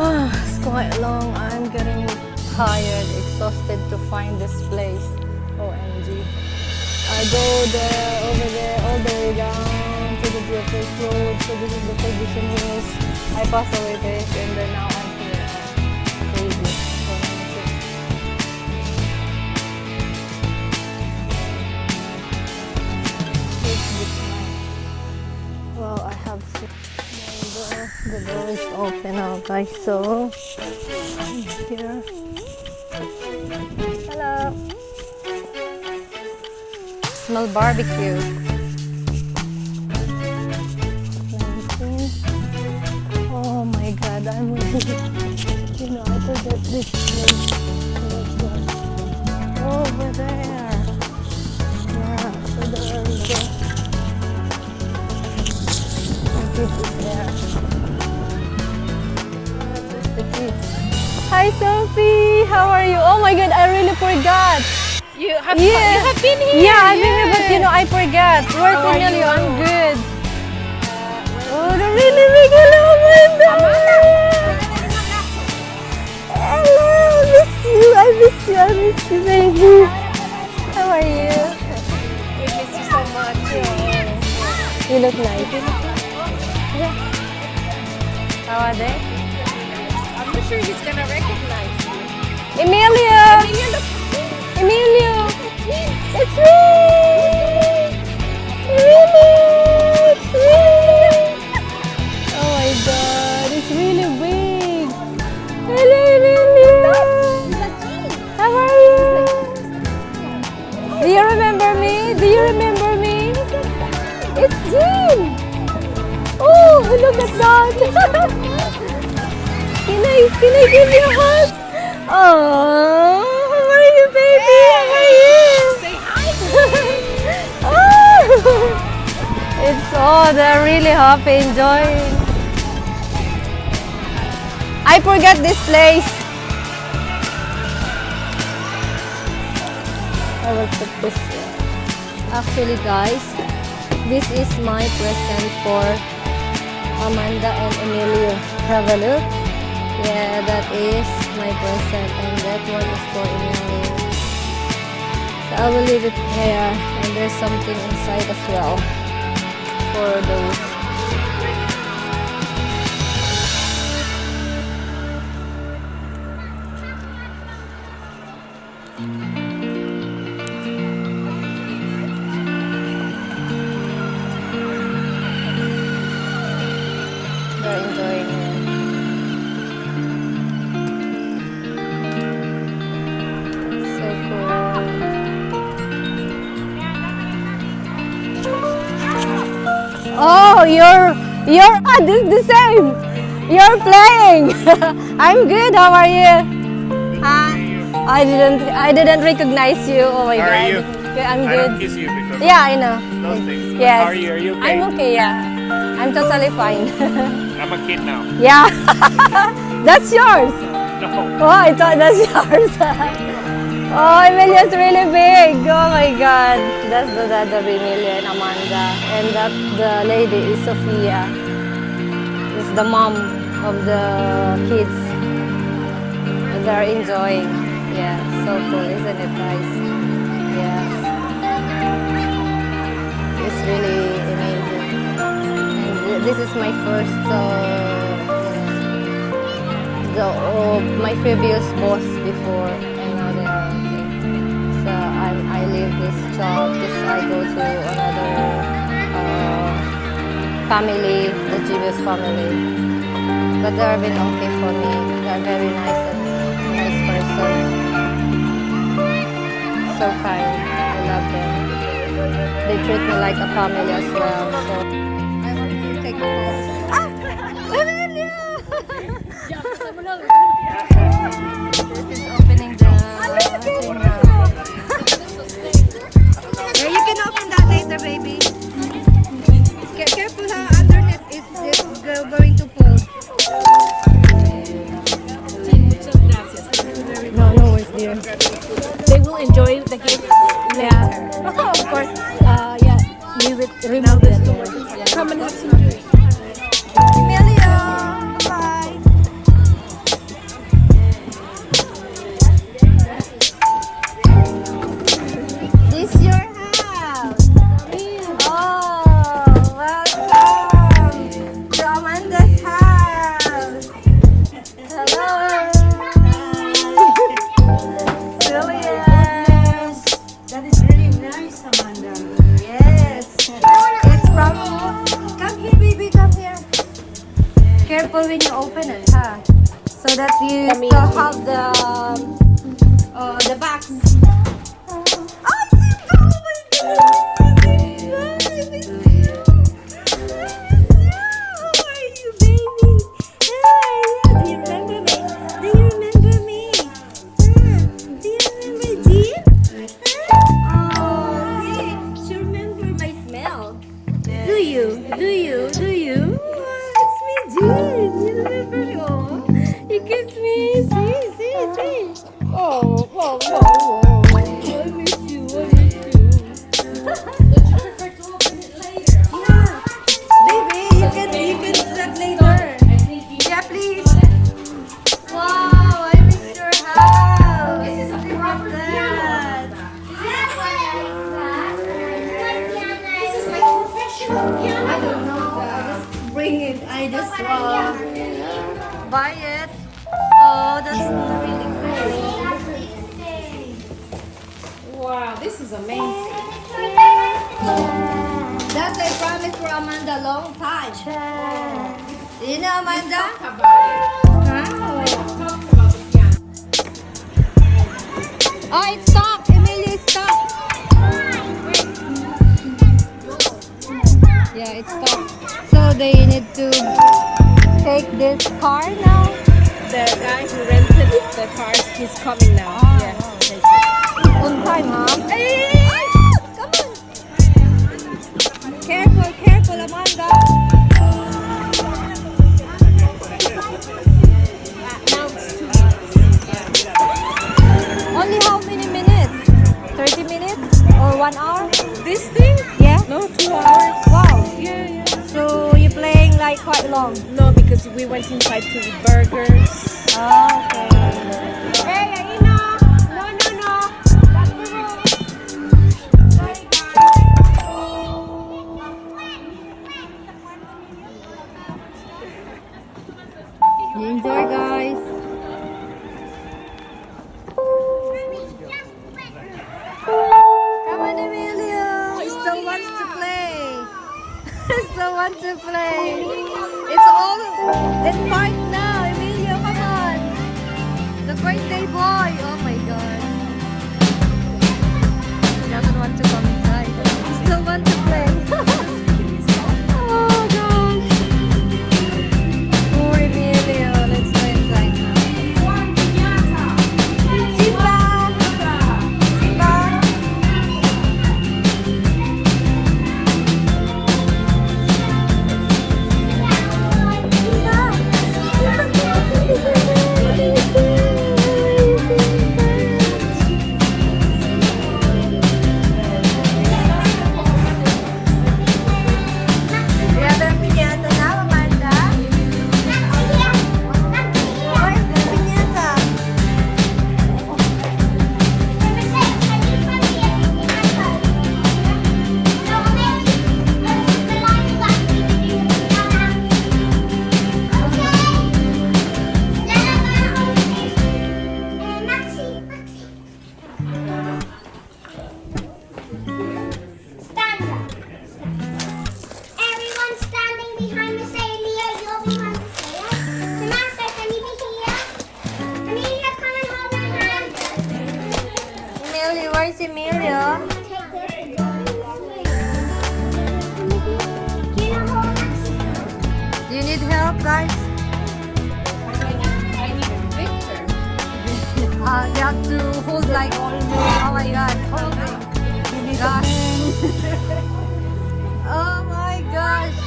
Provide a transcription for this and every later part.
It's quite long. I'm getting tired, exhausted to find this place. OMG. I go there, over there, all the way down to the Geofresh Road. So this is the position where I pass away this, and then now I'm here. Crazy. Well, I have to. The door is open now, guys. So I'm here. Hello. Smell barbecue. 19. Oh my God, I'm really, I forgot this place. Over there. Yeah, so there we go. The kids is there. Just the kids. Hi Sophie, how are you? Oh my God, I really forgot. You have been here? Yeah, I've been here, but I forgot. Where's Emilio? I'm good. Oh, the really big hello, Amanda! Hello, I miss you, baby. How are you? We miss you so much. You look nice. Yeah. How are they? I'm not sure he's gonna recognize you. Emilio! Emilio! It's me! Emilio! It's me! Oh my God, it's really big! Hello, Emilio! How are you? Do you remember me? Do you remember me? It's Jean! Oh, look at that! Can I give you a hug? Oh, how are you, baby? How are you? Say hi. Oh, they're really happy, enjoying. I forgot this place. I will put this here. Actually, guys, this is my present for Amanda and Emilio. Have a look. Yeah, that is my present, and that one is for Emilio. So I will leave it here, and there's something inside as well for those. They're enjoying it. Oh, this is the same. You're playing. I'm good. How are you? I didn't recognize you. Oh my God. How are you? I'm I good. don't kiss you because Yeah, I know. of those things. But Yes. How are you? Are you okay? I'm okay. Yeah, I'm totally fine. I'm a kid now. Yeah, that's yours. No. Oh, I thought that's yours. Oh, Emilio's really big. Oh my God. That's the dad of Emilio and Amanda. And that the lady is Sophia. Is the mom of the kids. And they're enjoying. Yeah, so cool, isn't it, guys? Yes. It's really amazing. And this is my first, my previous boss before, and now they are okay. So I leave this job because I go to another family, the Jewish family. But they have been okay for me. They're very nice and nice person. So kind. I love them. They treat me like a family as well. So I want to take a photo. Ah! Emilio! Opening the thing now. Yeah, you can open that later, baby. Careful, underneath is going to fall. No worries, dear. They will enjoy the gift. Yeah. Of course. Yeah. We will remove Now this this door. door. Yeah. Come and have some juice. careful when you open it, huh? So that you still have the box. Oh, Simba! Oh my goodness! How are you, baby? Do you remember me? Do you remember me? Do you remember Jean? Oh, see? She remember my smell. Do you? Do you? Do you? Oh, it's me, Jean. You remember me? Oh, you kiss me. See? Oh, whoa. I miss you. Would you prefer to open it later? Yeah. Baby, you can do that later. Yeah, please. Wow, I miss your house. This is a proper piano. This is my professional piano. I don't know. I just bring it. I just buy it. Oh, that's really cool. Wow, this is amazing. That's I promised for Amanda a long time. You know, Amanda? Talk about it. Huh? Talk about the piano. Oh, it's stopped. Emilio, it's stopped. Yeah, it's stopped. So they need to take this car now. The guy who rented the cars, he's coming now. Yeah. On time, huh? Hey! Come on. Careful, Amanda. Now it's 2 Only how many minutes? 30 minutes? Or 1 hour? This thing? Yeah? No, 2 hours. Wow. Yeah. So you're playing like quite long? No, because we went inside to eat burgers. Oh, okay. Hey, Aina! No. That's the rule. Enjoy, guys. Come on, Emilio. He still wants to play. He still wants to play. It's all in park now. Emilio, come on. The birthday boy. Oh my God. He doesn't want to come inside. He still wants to play. Oh gosh. Poor Emilio. Let's go inside now. Simba! Simba! Where's Emilio? Do you need help, guys? I need Victor. You have to hold like, oh my God, holding. Gosh. Oh my gosh.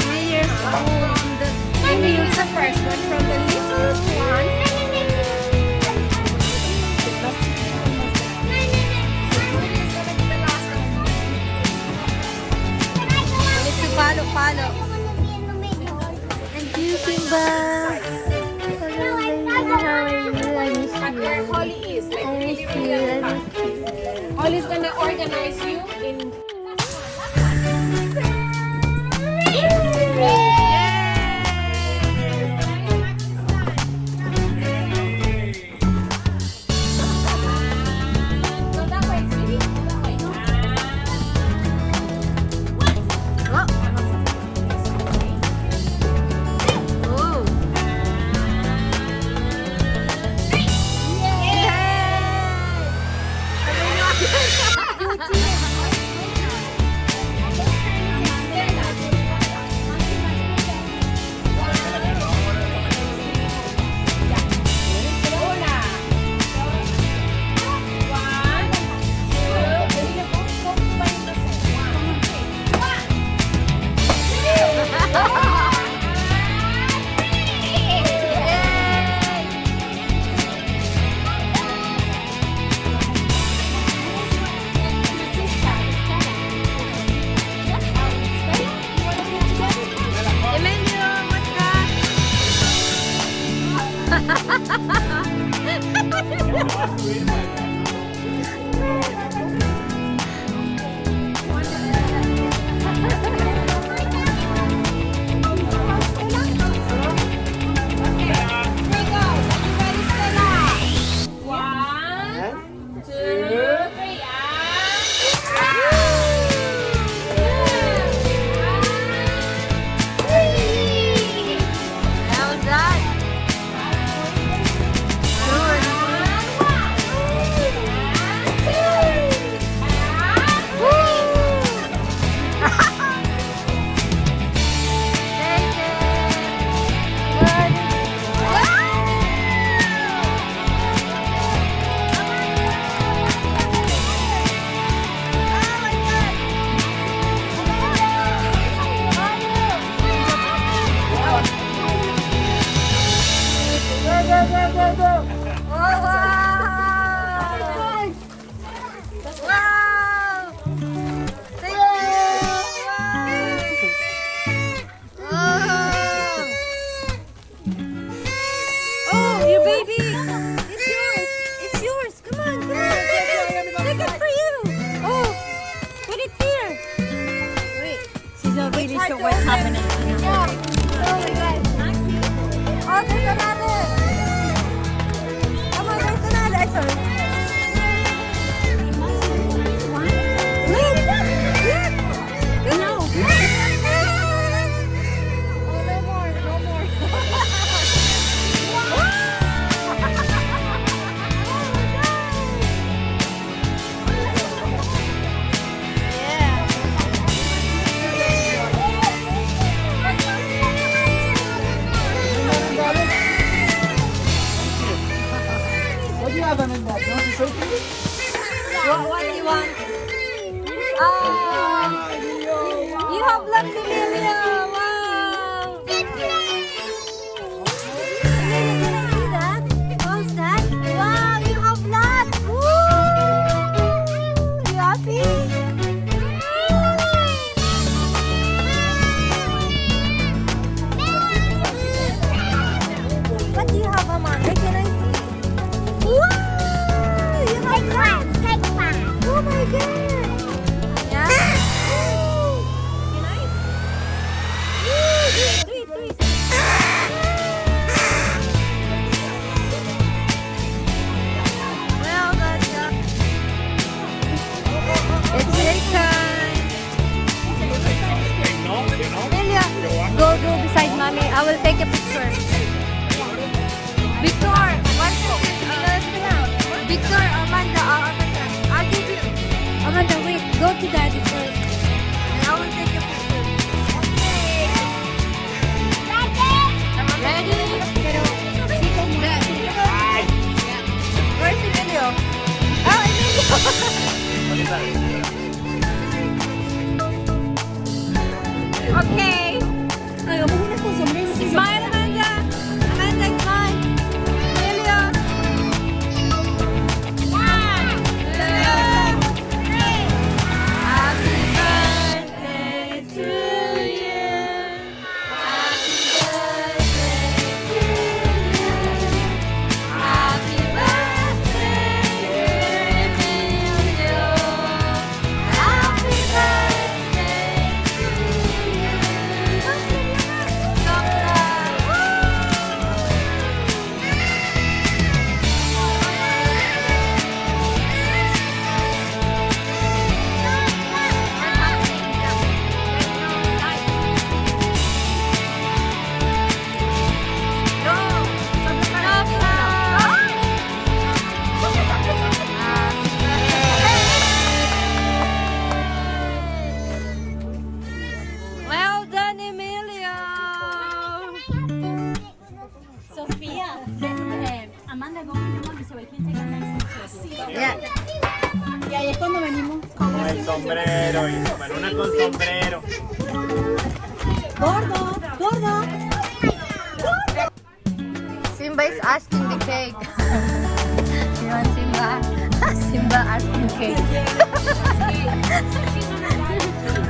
3 years old. Maybe use the first one from the littlest one. Palo. Thank you, Simba. Hello, baby. How are you? I miss Where you. Holly is, like I really, miss really you. I young. miss you. Holly's gonna organize you in. Go that way, sweetie. Go that way. Oh, wow! Wow! Thank you! Wow! Oh, your baby! It's yours! It's yours! Come on, come on! Take it for you! Oh! Put it here! Wait. She's not really sure what's happening. Yeah. Oh my God. Oh, there's another. Come on, there's another. Sorry. Look. Look. No. Oh, no more. No more. What do you have, Amanda? Do you want to show it to me? What do you want? You have lots, Emilio. Wow. Emilio, can I see that? How's that? Wow, you have lots. Woo! You happy? What do you have, Amanda? Can I see? Wow! You have lots. Oh my God! Yeah? Can I? Do it. Well, that's it's daytime. Emilio, go beside mommy. I will take a picture. Victor, what's it? Victor, Amanda, I'll give you. Amanda, wait, go to daddy first. And I will take a picture. Ready? Pero, chico muna. Where's Emilio? Oh, Emilio! Okay. Smile, Amanda. Amanda, smile. Emilio. Happy birthday to you. Happy birthday to you. Happy birthday, Emilio. Happy birthday to you. Well done, Emilio. Sophia, Amanda, go with your mommy so we can take a nice picture. Yeah. Y ahí es cuando venimos. Con el sombrero, y bueno, una con sombrero. Gordo. Simba is asking the cake. You want Simba? Simba asking cake.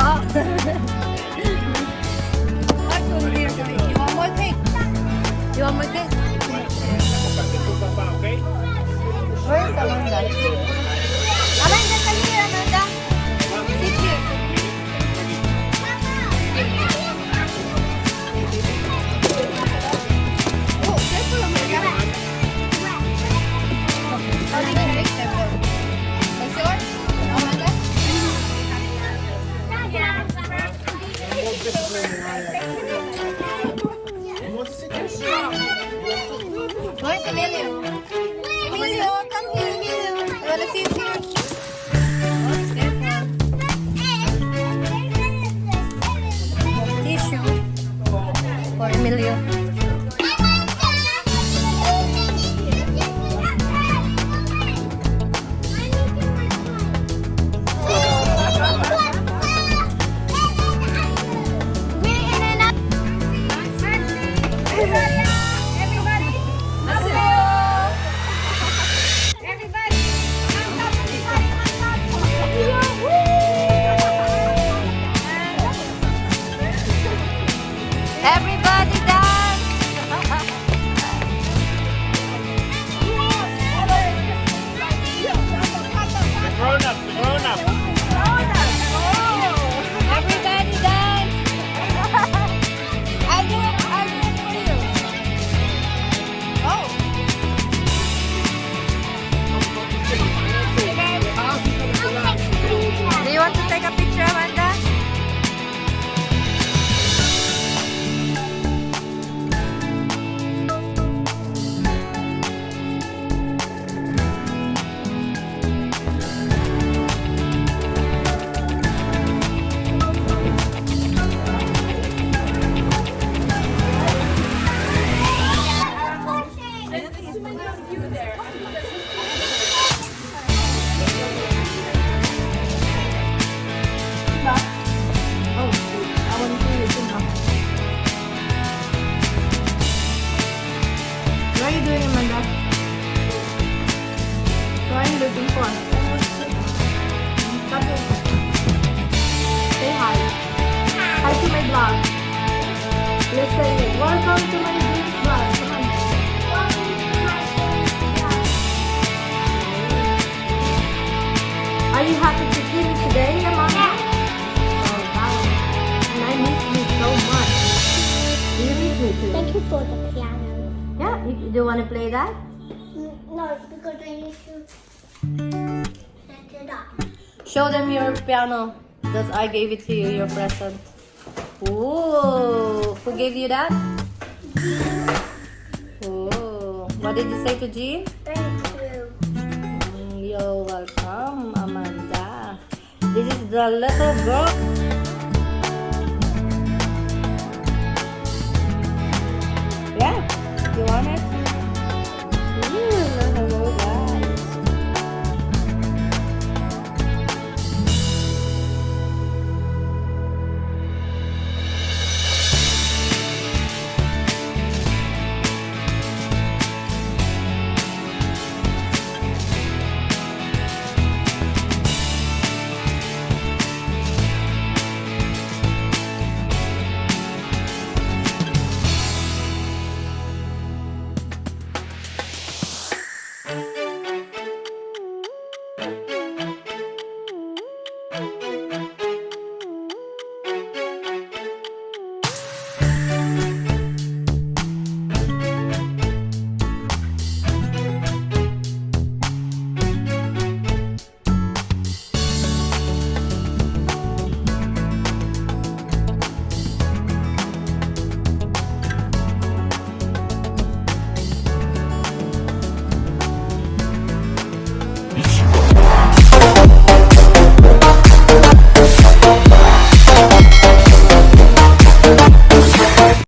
Oh. What's over here? You want more cake? You want more cake? Comparte tu papá, ¿ok? Where is Amanda? Amanda, come here, Amanda. Sit here. Oh, careful, Amanda. How did you make them though? What's yours? Amanda? Where's Emilio? Emilio, come here, Emilio. I want to see you here. Oh, careful. Tissue for Emilio. Everybody. welcome to my dream class. Come on. Are you happy to see me today, Amanda? Oh, wow. And I miss you so much. Do you miss me too? Thank you for the piano. Yeah, do you want to play that? No, because I need to set it up. Show them your piano that I gave it to you, your present. Ooh, who gave you that? Ooh, what did you say to Jean? Thank you. You're welcome, Amanda. This is the little girl.